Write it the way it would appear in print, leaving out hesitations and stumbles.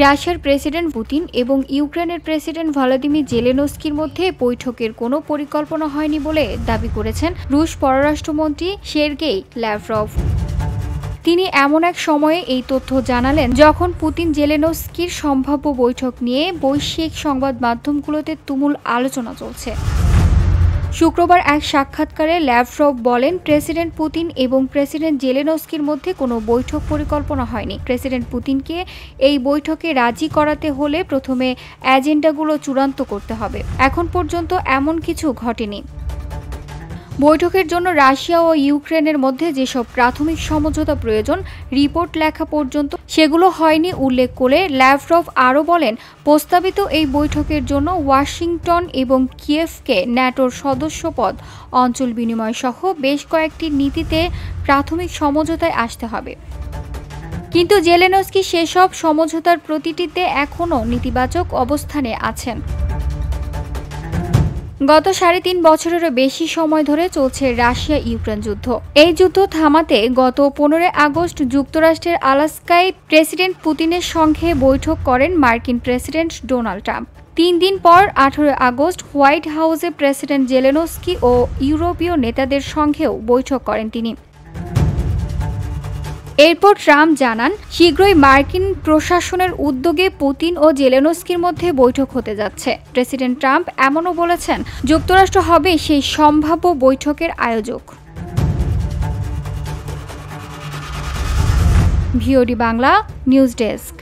রাশিয়ার president Putin এবং ইউক্রেনের প্রেসিডেন্ট ভলোদিমির জেলেনস্কির মধ্যে বৈঠকের কোনো পরিকল্পনা হয়নি বলে দাবি করেছেন রুশ পররাষ্ট্রমন্ত্রী সের্গেই ল্যাভরভ। তিনি এমন এক সময়ে এই তথ্য জানালেন যখন পুতিন জেলেনস্কির সম্ভাব্য বৈঠক নিয়ে বৈশ্বিক সংবাদ মাধ্যমগুলোতে তুমুল আলোচনা চলছে। শুক্রবার এক সাক্ষাৎকারে ল্যাভরভ বলেন, প্রেসিডেন্ট পুতিন এবং প্রেসিডেন্ট জেলেনস্কির মধ্যে কোনো বৈঠক পরিকল্পনা হয়নি। প্রেসিডেন্ট পুতিনকে এই বৈঠকে রাজি করাতে হলে প্রথমে এজেন্ডাগুলো চূড়ান্ত করতে হবে। এখন পর্যন্ত এমন কিছু ঘটেনি। বৈঠকের জন্য রাশিয়া ও ইউক্রেনের মধ্যে যেসব প্রাথমিক সমঝোতা প্রয়োজন রিপোর্ট লেখা পর্যন্ত সেগুলো হয়নি উল্লেখ করে ল্যাভরভ আরও বলেন, প্রস্তাবিত এই বৈঠকের জন্য ওয়াশিংটন এবং কিয়েভকে ন্যাটোর সদস্যপদ, অঞ্চল বিনিময় সহ বেশ কয়েকটি নীতিতে প্রাথমিক সমঝোতায় আসতে হবে। কিন্তু জেলেনস্কি সেসব সমঝোতার প্রতিটিতে এখনও নেতিবাচক অবস্থানে আছেন। গত ৩.৫ বছরেরও বেশি সময় ধরে চলছে রাশিয়া ইউক্রেন যুদ্ধ। এই যুদ্ধ থামাতে গত ১৫ আগস্ট যুক্তরাষ্ট্রের আলাস্কায় প্রেসিডেন্ট পুতিনের সঙ্গে বৈঠক করেন মার্কিন প্রেসিডেন্ট ডোনাল্ড ট্রাম্প। ৩ দিন পর ১৮ আগস্ট হোয়াইট হাউসে প্রেসিডেন্ট জেলেনস্কি ও ইউরোপীয় নেতাদের সঙ্গেও বৈঠক করেন তিনি। এরপর ট্রাম্প জানান, শীঘ্রই মার্কিন প্রশাসনের উদ্যোগে পুতিন ও জেলেনস্কির মধ্যে বৈঠক হতে যাচ্ছে। প্রেসিডেন্ট ট্রাম্প এমনও বলেছেন, যুক্তরাষ্ট্র হবে সেই সম্ভাব্য বৈঠকের আয়োজক। VOD Bangla news desk.